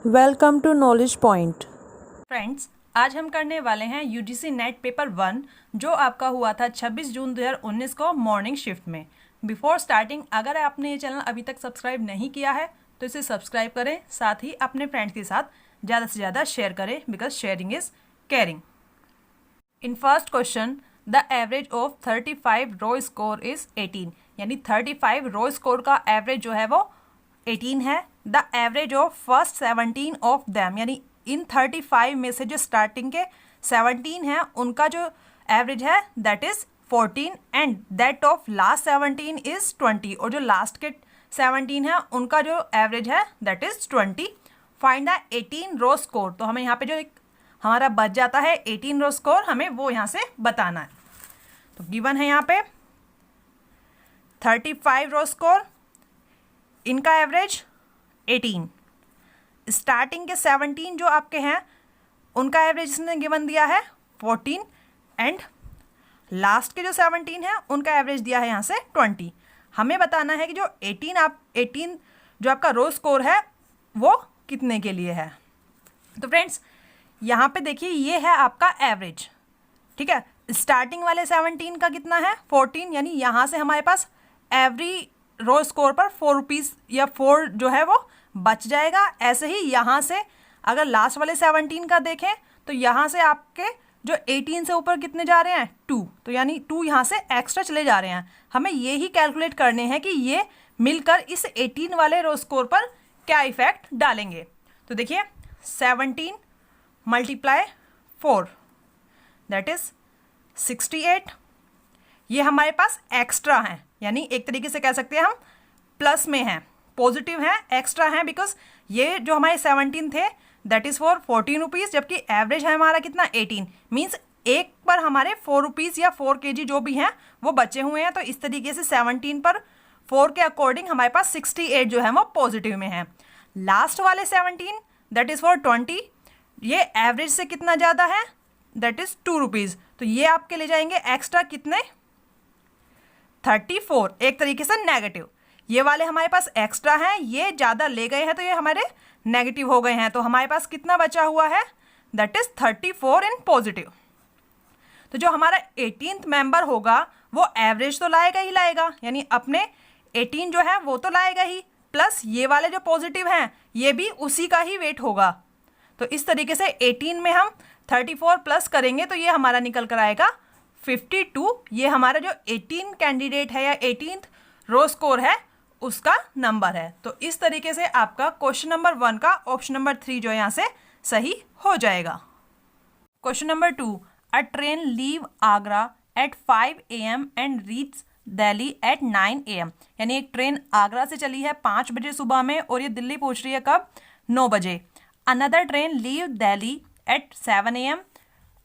Welcome to knowledge point. Friends, आज हम करने वाले हैं यूजीसी नेट पेपर 1 जो आपका हुआ था 26 जून 2019 को मॉर्निंग शिफ्ट में। बिफोर स्टार्टिंग, अगर आपने ये चैनल अभी तक सब्सक्राइब नहीं किया है तो इसे सब्सक्राइब करें, साथ ही अपने फ्रेंड्स के साथ ज़्यादा से ज़्यादा शेयर करें, because sharing is caring. In first question, the average of 35 raw score is 18, यानी 35 रो स्कोर का एवरेज जो है वो 18 है। The average of first 17 of them, यानी इन 35 में से जो स्टार्टिंग के 17 हैं उनका जो एवरेज है that is 14 and that of last 17 is 20, और जो लास्ट के 17 हैं उनका जो एवरेज है that is 20। Find the 18 raw score, तो हमें यहाँ पे जो एक हमारा बच जाता है 18 रो स्कोर, हमें वो यहाँ से बताना है। तो गिवन है यहाँ पे 35 रो स्कोर, इनका एवरेज 18, स्टार्टिंग के 17 जो आपके हैं उनका एवरेज इसने गिवन दिया है 14 एंड लास्ट के जो 17 हैं उनका एवरेज दिया है यहाँ से 20। हमें बताना है कि जो 18 जो आपका रो स्कोर है वो कितने के लिए है। तो फ्रेंड्स, यहाँ पे देखिए ये है आपका एवरेज, ठीक है। स्टार्टिंग वाले 17 का कितना है 14, यानी यहाँ से हमारे पास एवरी रो स्कोर पर 4 रुपीज़ या 4 जो है वो बच जाएगा। ऐसे ही यहाँ से अगर लास्ट वाले 17 का देखें तो यहाँ से आपके जो 18 से ऊपर कितने जा रहे हैं 2, तो यानी 2 यहाँ से एक्स्ट्रा चले जा रहे हैं। हमें ये ही कैलकुलेट करने हैं कि ये मिलकर इस 18 वाले रो स्कोर पर क्या इफेक्ट डालेंगे। तो देखिए 17 मल्टीप्लाई 4 दैट इज 68, ये हमारे पास एक्स्ट्रा हैं, यानी एक तरीके से कह सकते हैं हम प्लस में हैं, पॉजिटिव हैं, एक्स्ट्रा हैं, बिकॉज ये जो हमारे 17 थे दैट इज़ फॉर 14 रुपीज़, जबकि एवरेज है हमारा कितना 18, मीन्स एक पर हमारे 4 रुपीज़ या 4 kg जो भी हैं वो बचे हुए हैं। तो इस तरीके से 17 पर 4 के अकॉर्डिंग हमारे पास 68 जो है वो पॉजिटिव में है। लास्ट वाले 17 दैट इज़ फॉर 20, ये एवरेज से कितना ज़्यादा है दैट इज़ 2 रुपीज़, तो ये आपके ले जाएंगे एक्स्ट्रा कितने 34, एक तरीके से नेगेटिव। ये वाले हमारे पास एक्स्ट्रा हैं, ये ज़्यादा ले गए हैं तो ये हमारे नेगेटिव हो गए हैं। तो हमारे पास कितना बचा हुआ है दैट इज 34 इन पॉजिटिव। तो जो हमारा 18th मेंबर होगा वो एवरेज तो लाएगा ही लाएगा, यानी अपने 18 जो है वो तो लाएगा ही, प्लस ये वाले जो पॉजिटिव हैं ये भी उसी का ही वेट होगा। तो इस तरीके से 18 में हम 34 प्लस करेंगे तो ये हमारा निकल कर आएगा 52। ये हमारा जो 18 कैंडिडेट है या 18th रो स्कोर है उसका नंबर है। तो इस तरीके से आपका क्वेश्चन नंबर 1 का ऑप्शन नंबर 3 जो यहाँ से सही हो जाएगा। Question number 2, a train leave Agra at 5 AM and reach Delhi at 9 AM, यानी एक ट्रेन आगरा से चली है 5 बजे सुबह में और ये दिल्ली पहुँच रही है कब 9 बजे। Another train leave Delhi at 7 AM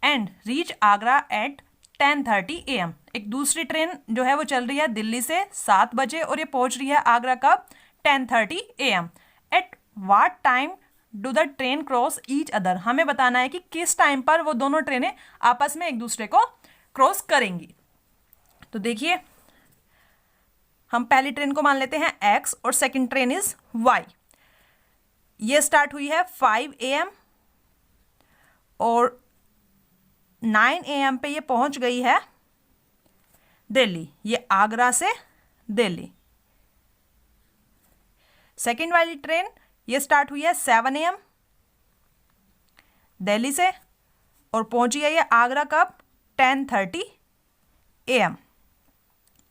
and reach Agra at 10:30 AM, एक दूसरी ट्रेन जो है वो चल रही है दिल्ली से 7 बजे और ये पहुंच रही है आगरा कब 10:30 AM। At what time do the train cross each other, हमें बताना है कि किस टाइम पर वो दोनों ट्रेनें आपस में एक दूसरे को क्रॉस करेंगी। तो देखिए हम पहली ट्रेन को मान लेते हैं X और सेकेंड ट्रेन इज Y। ये स्टार्ट हुई है 5 AM और 9 AM पे ये पहुंच गई है दिल्ली, ये आगरा से दिल्ली। सेकेंड वाली ट्रेन ये स्टार्ट हुई है 7 AM दिल्ली से और पहुंची है ये आगरा कब 10:30 AM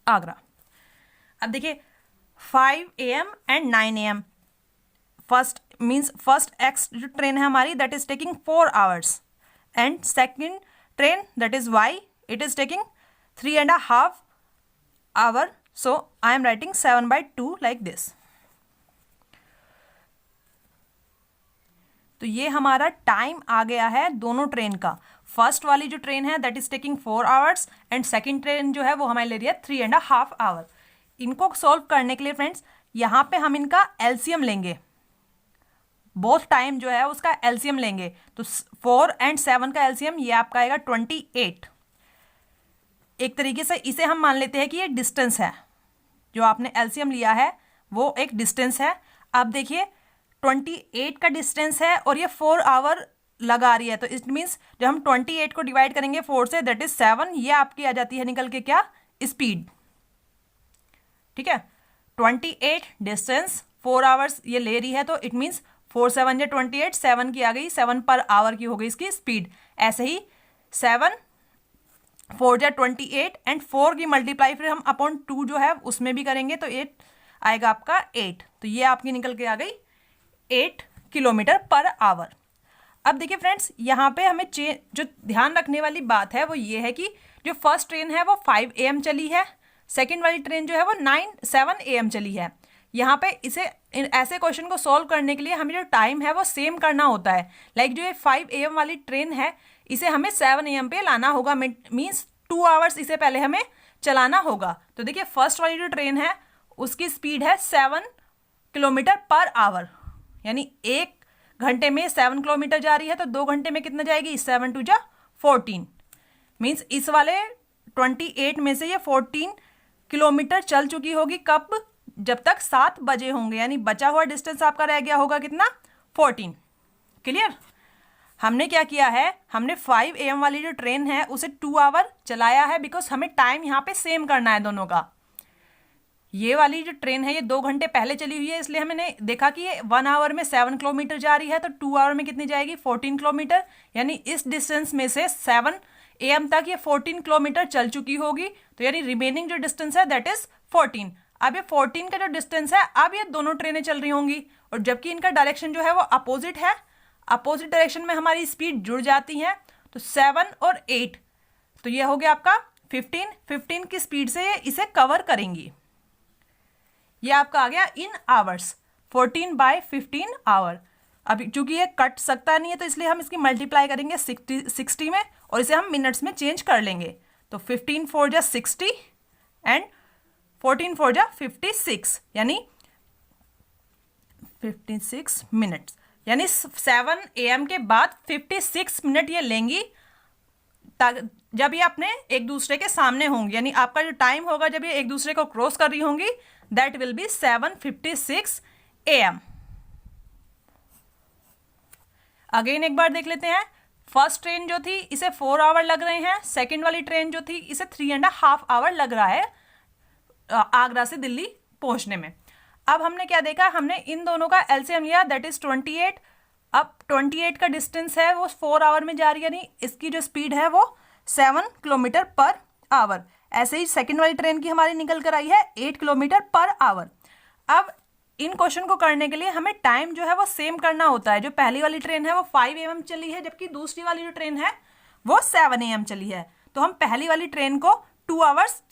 आगरा। अब देखिए 5 AM and 9 AM, first means first x जो ट्रेन है हमारी that is taking 4 hours and second train that is Y, it is taking 3.5 hour, so I am writing 7/2 like this। तो ये हमारा टाइम आ गया है दोनों ट्रेन का। फर्स्ट वाली जो ट्रेन है that is taking 4 hours and second train जो है वो हमारे ले रही है 3.5 hour। इनको सॉल्व करने के लिए फ्रेंड्स यहाँ पे हम इनका एलसीएम लेंगे, बोथ टाइम जो है उसका एलसीएम लेंगे। तो 4 एंड 7 का एलसीएम ये आपका आएगा 28। एक तरीके से इसे हम मान लेते हैं कि ये डिस्टेंस है, जो आपने एलसीएम लिया है वो एक डिस्टेंस है। अब देखिए 28 का डिस्टेंस है और ये 4 आवर लगा रही है, तो इट मीन्स जब हम 28 को डिवाइड करेंगे 4 से, दैट इज 7, ये आपकी आ जाती है निकल के क्या, स्पीड। ठीक है, 28 डिस्टेंस 4 आवर्स ये ले रही है, तो इट मीन्स 4 7 या 28, 7 की आ गई, 7 पर आवर की हो गई इसकी स्पीड। ऐसे ही 7 4 या 28 एंड 4 की मल्टीप्लाई फिर हम अपॉन 2 जो है उसमें भी करेंगे, तो 8 आएगा आपका 8, तो ये आपकी निकल के आ गई 8 किलोमीटर पर आवर। अब देखिए फ्रेंड्स, यहाँ पे हमें जो ध्यान रखने वाली बात है वो ये है कि जो फर्स्ट ट्रेन है वो 5 AM चली है, सेकेंड वाली ट्रेन जो है वो 7 AM चली है। यहाँ पे इसे ऐसे क्वेश्चन को सॉल्व करने के लिए हमें जो टाइम है वो सेम करना होता है। लाइक जो ये 5 AM वाली ट्रेन है इसे हमें 7 AM पे लाना होगा, मीन्स 2 आवर्स इसे पहले हमें चलाना होगा। तो देखिए फर्स्ट वाली जो ट्रेन है उसकी स्पीड है 7 किलोमीटर पर आवर, यानी 1 घंटे में 7 किलोमीटर जा रही है, तो 2 घंटे में कितना जाएगी, 7 2 जा 14, मीन्स इस वाले 28 में से ये 14 किलोमीटर चल चुकी होगी। कब, जब तक 7 बजे होंगे, यानी बचा हुआ डिस्टेंस आपका रह गया होगा कितना, 14। क्लियर। हमने क्या किया है, हमने 5 AM वाली जो ट्रेन है उसे 2 आवर चलाया है, बिकॉज हमें टाइम यहाँ पे सेम करना है दोनों का। ये वाली जो ट्रेन है ये 2 घंटे पहले चली हुई है, इसलिए हमने देखा कि ये 1 आवर में 7 किलोमीटर जा रही है, तो 2 आवर में कितनी जाएगी, 14 किलोमीटर, यानी इस डिस्टेंस में से 7 AM तक ये 14 किलोमीटर चल चुकी होगी, तो यानी रिमेनिंग जो डिस्टेंस है दैट इज 14। अब ये 14 का जो डिस्टेंस है, अब ये दोनों ट्रेनें चल रही होंगी, और जबकि इनका डायरेक्शन जो है वो अपोजिट है, अपोजिट डायरेक्शन में हमारी स्पीड जुड़ जाती है, तो 7 और 8, तो ये हो गया आपका 15 की स्पीड से ये इसे कवर करेंगी। ये आपका आ गया इन आवर्स, 14/15 आवर। अब चूंकि ये कट सकता नहीं है तो इसलिए हम इसकी मल्टीप्लाई करेंगे 60 में, और इसे हम मिनट्स में चेंज कर लेंगे, तो 15 4 जा 60 एंड 14 4 जा 56, यानी 56 मिनट्स, यानी 7 AM के बाद 56 मिनट ये लेंगी जब ये अपने एक दूसरे के सामने होंगी, यानी आपका जो टाइम होगा जब ये एक दूसरे को क्रॉस कर रही होंगी that will be 7:56 AM। Again एक बार देख लेते हैं, फर्स्ट ट्रेन जो थी इसे 4 आवर लग रहे हैं, सेकेंड वाली ट्रेन जो थी इसे 3.5 आवर लग रहा है आगरा से दिल्ली पहुंचने में। अब हमने क्या देखा, हमने इन दोनों का एलसीएम लिया, दैट इज 28। अब 28 का डिस्टेंस है वो 4 आवर में जा रही है, यानी इसकी जो स्पीड है वो 7 किलोमीटर पर आवर। ऐसे ही सेकेंड वाली ट्रेन की हमारी निकल कर आई है 8 किलोमीटर पर आवर। अब इन क्वेश्चन को करने के लिए हमें टाइम जो है वो सेम करना होता है। जो पहली वाली ट्रेन है वो 5 AM चली है, जबकि दूसरी वाली जो ट्रेन है वो 7 AM चली है, तो हम पहली वाली ट्रेन को 2 आवर्स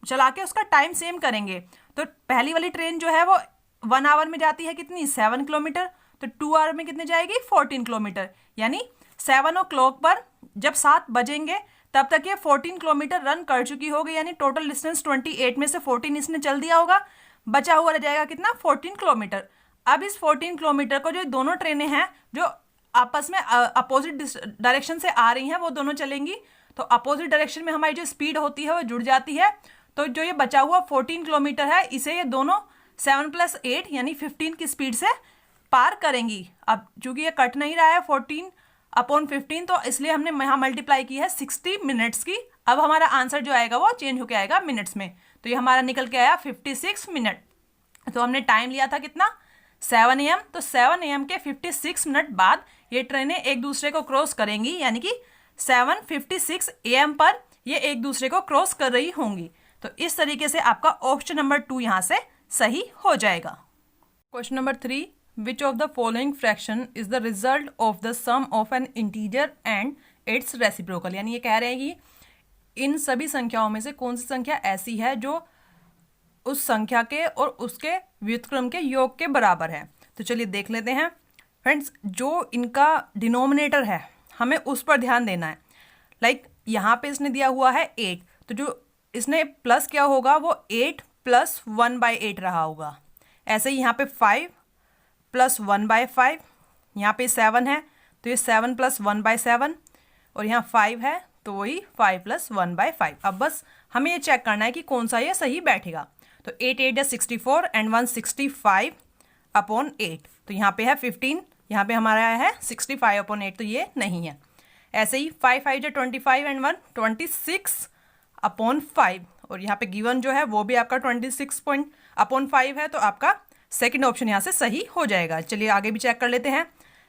चला के उसका टाइम सेम करेंगे। तो पहली वाली ट्रेन जो है वो 1 आवर में जाती है कितनी, 7 किलोमीटर, तो 2 आवर में कितने जाएगी, 14 किलोमीटर, यानी 7 o'clock पर जब 7 बजेंगे तब तक ये 14 किलोमीटर रन कर चुकी होगी, यानी टोटल डिस्टेंस 28 में से 14 इसने चल दिया होगा, बचा हुआ रह जाएगा कितना, 14 किलोमीटर। अब इस 14 किलोमीटर को जो दोनों ट्रेनें हैं जो आपस में अपोजिट डायरेक्शन से आ रही हैं वो दोनों चलेंगी, तो अपोजिट डायरेक्शन में हमारी जो स्पीड होती है वो जुड़ जाती है, तो जो ये बचा हुआ 14 किलोमीटर है इसे ये दोनों 7 + 8 यानी 15 की स्पीड से पार करेंगी। अब चूंकि ये कट नहीं रहा है 14/15, तो इसलिए हमने यहाँ मल्टीप्लाई की है 60 मिनट्स की। अब हमारा आंसर जो आएगा वो चेंज होकर आएगा मिनट्स में, तो ये हमारा निकल के आया 56 मिनट। तो हमने टाइम लिया था कितना, 7 AM, तो 7 AM के 56 मिनट बाद ये ट्रेनें एक दूसरे को क्रॉस करेंगी, यानी कि 7:56 AM पर ये एक दूसरे को क्रॉस कर रही होंगी। तो इस तरीके से आपका ऑप्शन नंबर 2 यहाँ से सही हो जाएगा। Question number 3, which of the following fraction is the result of the sum of an integer and its reciprocal, यानी ये कह रहे हैं कि इन सभी संख्याओं में से कौन सी संख्या ऐसी है जो उस संख्या के और उसके व्युत्क्रम के योग के बराबर है। तो चलिए देख लेते हैं फ्रेंड्स, जो इनका डिनोमिनेटर है हमें उस पर ध्यान देना है। लाइक यहाँ पे इसने दिया हुआ है 8, तो जो इसने प्लस क्या होगा वो 8 + 1/8 रहा होगा। ऐसे ही यहाँ पे 5 + 1/5, यहाँ पे 7 है तो ये 7 + 1/7, और यहाँ 5 है तो वही 5 + 1/5। अब बस हमें ये चेक करना है कि कौन सा ये सही बैठेगा। तो 8 8 64 एंड 165/8, तो यहाँ पे है 15, यहाँ पे हमारा है 65/8, तो ये नहीं है। ऐसे ही 5 5 जो 25 एंड 1 26/5, और यहाँ पे गिवन जो है वो भी आपका 26/5 है, तो आपका सेकंड ऑप्शन यहाँ से सही हो जाएगा। चलिए आगे भी चेक कर लेते हैं।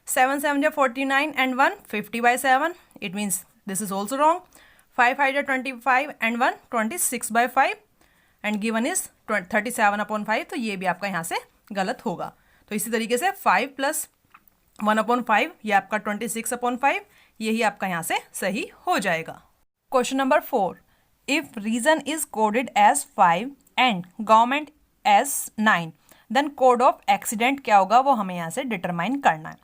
7 7 जो 49 and 1 50/7, it means this is also wrong. 5 5 जो 25 एंड 1 26/5 एंड गिवन इज 37/5, तो ये भी आपका यहाँ से गलत होगा। तो इसी तरीके से 5 + 1/5 ये आपका 26/5, यही आपका यहाँ से सही हो जाएगा। Question number 4, if region is coded as 5 and government as 9, then code of accident क्या होगा, वो हमें यहाँ से डिटरमाइन करना है।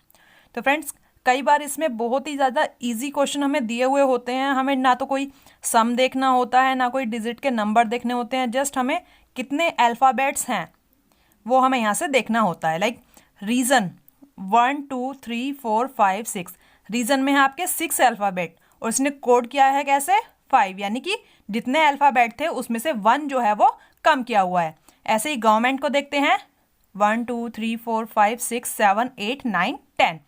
तो फ्रेंड्स, कई बार इसमें बहुत ही ज़्यादा इजी क्वेश्चन हमें दिए हुए होते हैं, हमें ना तो कोई सम देखना होता है, ना कोई डिजिट के नंबर देखने होते हैं, जस्ट हमें कितने अल्फ़ाबेट्स हैं वो हमें यहाँ से देखना होता है। लाइक रीज़न 1 2 3 4 5 6, रीज़न में है आपके 6 अल्फ़ाबेट, और इसने कोड किया है कैसे 5, यानी कि जितने अल्फ़ाबेट थे उसमें से 1 जो है वो कम किया हुआ है। ऐसे ही गवर्नमेंट को देखते हैं, 1 2 3 4 5 6 7 8 9 10,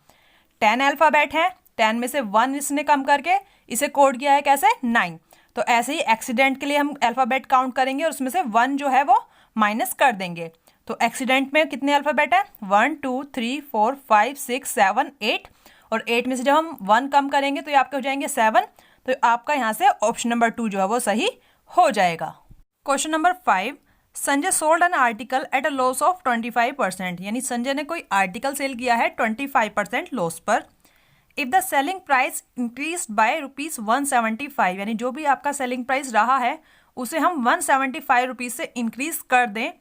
10 अल्फ़ाबेट है, 10 में से 1 इसने कम करके इसे कोड किया है कैसे 9। तो ऐसे ही एक्सीडेंट के लिए हम अल्फ़ाबेट काउंट करेंगे और उसमें से 1 जो है वो माइनस कर देंगे। तो एक्सीडेंट में कितने अल्फ़ाबेट है, 1 2 3 4 5 6 7 8, और 8 में से जब हम 1 कम करेंगे तो ये आपके हो जाएंगे 7, तो आपका यहाँ से ऑप्शन नंबर 2 जो है वो सही हो जाएगा। Question number 5, Sanjay sold an article at a loss of 25%, यानी संजय ने कोई आर्टिकल सेल किया है 25% लॉस पर। If the selling price increase by ₹175, यानी जो भी आपका सेलिंग प्राइस रहा है उसे हम 175 रुपीज़ से इंक्रीज कर दें,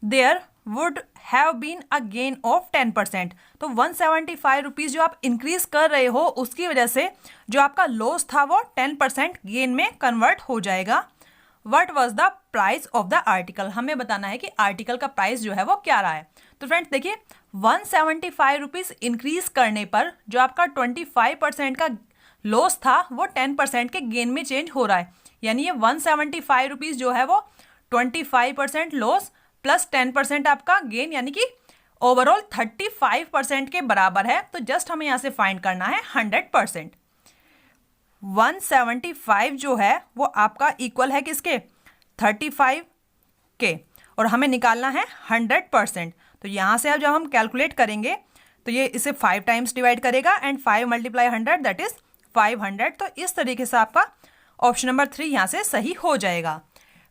there would have been a gain of 10%। तो 175 रुपीज़ जो आप इंक्रीज कर रहे हो उसकी वजह से जो आपका लॉस था वो 10% गेन में कन्वर्ट हो जाएगा। What was the price of the article, हमें बताना है कि आर्टिकल का प्राइस जो है वो क्या रहा है। तो फ्रेंड्स देखिए, 175 रुपीज़ इंक्रीज करने पर जो आपका 25% का लॉस था वो 10% के गेन में चेंज हो रहा है, यानी ये 175 रुपीज़ जो है वो 25% लॉस प्लस 10% आपका गेन, यानी कि ओवरऑल 35% के बराबर है। तो जस्ट हमें यहाँ से फाइंड करना है 100%। 175 जो है वो आपका इक्वल है किसके, 35 के, और हमें निकालना है 100%। तो यहाँ से अब जब हम कैलकुलेट करेंगे तो ये इसे 5 टाइम्स डिवाइड करेगा एंड 5 × 100 दैट इज 500। तो इस तरीके से आपका ऑप्शन नंबर 3 यहाँ से सही हो जाएगा।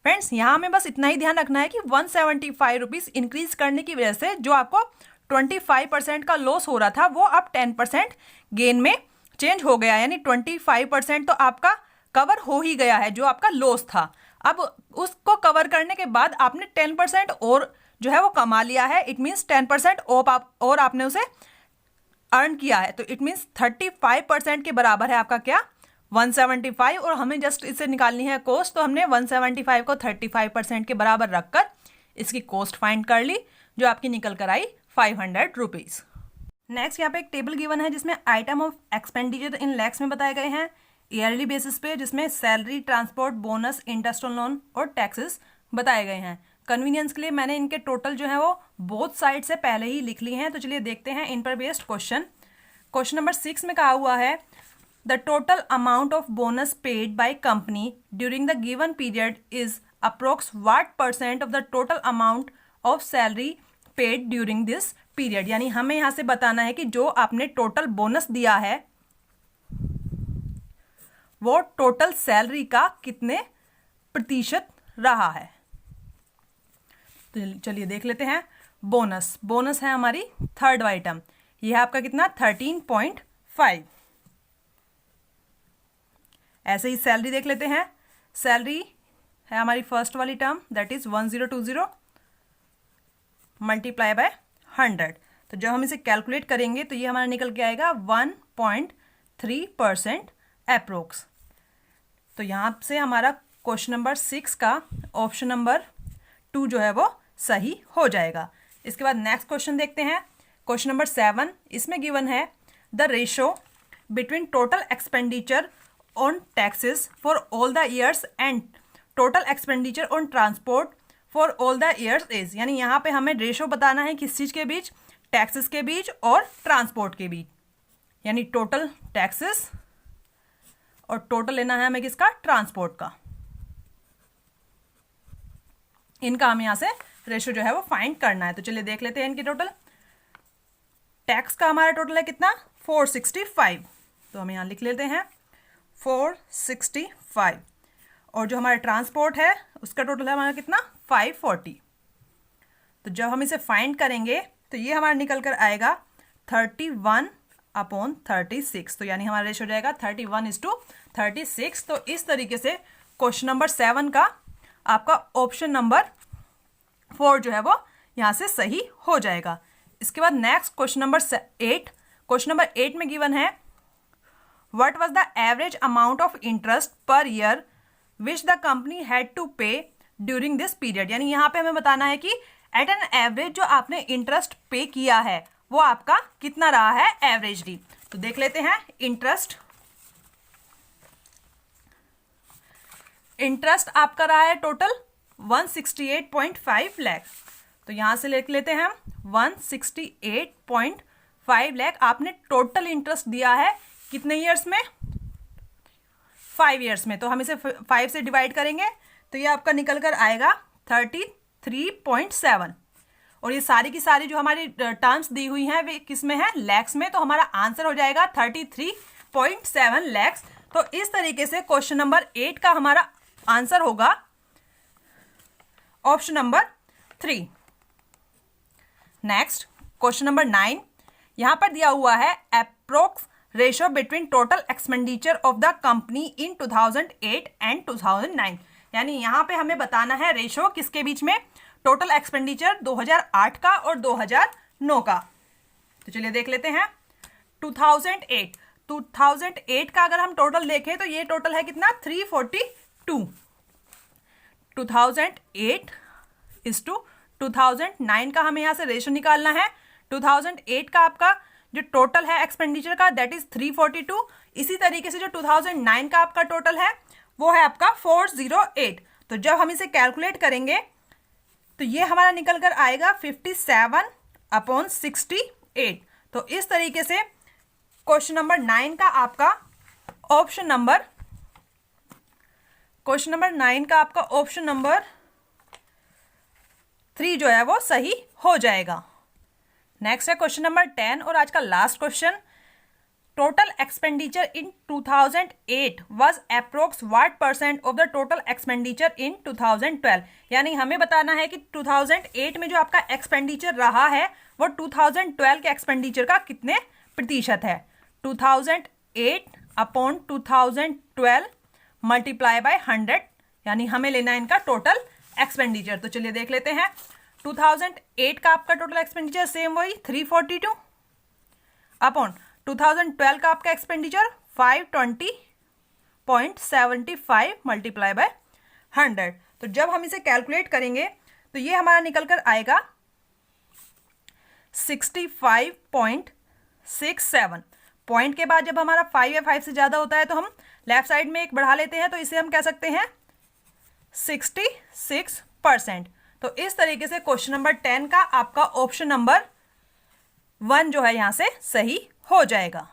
फ्रेंड्स, यहाँ हमें बस इतना ही ध्यान रखना है कि 175 रुपीज़ इंक्रीज करने की वजह से जो आपको 25% का लॉस हो रहा था वो अब 10% गेन में चेंज हो गया, यानी 25% तो आपका कवर हो ही गया है जो आपका लॉस था। अब उसको कवर करने के बाद आपने 10% और जो है वो कमा लिया है, इट मीन्स 10% और आपने उसे अर्न किया है। तो इट मीन्स 35% के बराबर है आपका क्या, 175, और हमें जस्ट इसे निकालनी है कॉस्ट। तो हमने 175 को 35% के बराबर रखकर इसकी कॉस्ट फाइंड कर ली, जो आपकी निकल कर आई 500 रुपीज़। नेक्स्ट यहाँ पे एक टेबल गिवन है जिसमें item of expenditure in lakhs में बताए गए हैं ईयरली बेसिस पे, जिसमें salary, transport, bonus, interest on loan और टैक्सेस बताए गए हैं। कन्वीनियंस के लिए मैंने इनके टोटल जो है वो बोथ साइड से पहले ही लिख लिए हैं। तो चलिए देखते हैं इन पर बेस्ड क्वेश्चन। क्वेश्चन नंबर 6 में कहा हुआ है, the total amount of bonus paid by company during the given period is approx what % of the total amount of salary paid during this period. यानी हमें यहाँ से बताना है कि जो आपने टोटल बोनस दिया है वो टोटल सैलरी का कितने प्रतिशत रहा है। तो चलिए देख लेते हैं। बोनस है हमारी थर्ड आइटम, यह है आपका कितना 13.5। ऐसे ही सैलरी देख लेते हैं। सैलरी है हमारी फर्स्ट वाली term, that is 1020 multiply by 100। तो जब हम इसे कैलकुलेट करेंगे तो ये हमारा निकल के आएगा 1.3% अप्रोक्स। तो यहाँ से हमारा क्वेश्चन नंबर 6 का ऑप्शन नंबर 2 जो है वो सही हो जाएगा। इसके बाद नेक्स्ट क्वेश्चन देखते हैं। क्वेश्चन नंबर 7, इसमें गिवन है the ratio between total expenditure on taxes for all the years and total expenditure on transport for all the years is. यानी यहाँ पे हमें रेशो बताना है किस चीज़ के बीच, टैक्सेस के बीच और ट्रांसपोर्ट के बीच, यानी टोटल टैक्सेस और टोटल लेना है हमें किसका, ट्रांसपोर्ट का। इनका हमें यहां से रेशो जो है वो फाइंड करना है। तो चलिए देख लेते हैं इनकी टोटल। टैक्स का हमारा टोटल है कितना, 465, तो हम यहां लिख लेते हैं 465। और जो हमारा ट्रांसपोर्ट है उसका टोटल है हमारा कितना, 540। तो जब हम इसे फाइंड करेंगे तो ये हमारा निकल कर आएगा 31/36। तो यानी हमारा रेशो हो जाएगा 31:36। तो इस तरीके से क्वेश्चन नंबर 7 का आपका ऑप्शन नंबर 4 जो है वो यहाँ से सही हो जाएगा। इसके बाद next question number 8। Question number 8 में गिवन है what was the average amount of interest per year which the company had to pay during this period. यानी यहाँ पे हमें बताना है कि एट एन एवरेज जो आपने इंटरेस्ट पे किया है वो आपका कितना रहा है एवरेजली। तो देख लेते हैं इंटरेस्ट आपका रहा है टोटल 168.5 लाख। तो यहां से लिख लेते हैं हम 168.5 लाख आपने टोटल इंटरेस्ट दिया है कितने ईयर्स में, 5 ईयर्स में। तो हम इसे 5 से डिवाइड करेंगे तो ये आपका निकल कर आएगा 33.7। और ये सारी की सारी जो हमारी टर्म्स दी हुई हैं वे किस में है, लैक्स में। तो हमारा आंसर हो जाएगा 33.7 लैक्स। तो इस तरीके से क्वेश्चन नंबर 8 का हमारा आंसर होगा option number 3। Next question number 9, यहां पर दिया हुआ है approx ratio between total expenditure of the company in 2008 and 2009। यानी यहां पे हमें बताना है रेशियो किसके बीच में, टोटल एक्सपेंडिचर 2008 का और 2009 का। तो चलिए देख लेते हैं 2008 का अगर हम टोटल देखें तो ये टोटल है कितना, 342। 2008 इज टू 2009 का हमें यहां से रेशियो निकालना है। 2008 का आपका जो टोटल है एक्सपेंडिचर का दैट इज 342। इसी तरीके से जो 2009 का आपका टोटल है वो है आपका 408। तो जब हम इसे कैलकुलेट करेंगे तो ये हमारा निकल कर आएगा 57/68। तो इस तरीके से क्वेश्चन नंबर 9 का आपका ऑप्शन नंबर 3 जो है वो सही हो जाएगा। नेक्स्ट है क्वेश्चन नंबर 10 और आज का last question. Total expenditure in 2008 was approx what % of the total expenditure in 2012। यानी हमें बताना है कि 2008 में जो आपका एक्सपेंडिचर रहा है वो 2012 के एक्सपेंडिचर का कितने प्रतिशत है। 2008/2012 मल्टीप्लाई बाय 100, यानी हमें लेना है इनका टोटल एक्सपेंडिचर। तो चलिए देख लेते हैं 2008 का आपका टोटल एक्सपेंडिचर सेम वही 342 अपॉन 2012 का आपका एक्सपेंडिचर 520.75 मल्टीप्लाई बाय 100। तो जब हम इसे कैलकुलेट करेंगे तो ये हमारा निकल कर आएगा 65.67। पॉइंट के बाद जब हमारा 5 या 5 से ज़्यादा होता है तो हम लेफ्ट साइड में एक बढ़ा लेते हैं, तो इसे हम कह सकते हैं 66%। तो इस तरीके से क्वेश्चन नंबर 10 का आपका ऑप्शन नंबर 1 जो है यहां से सही हो जाएगा।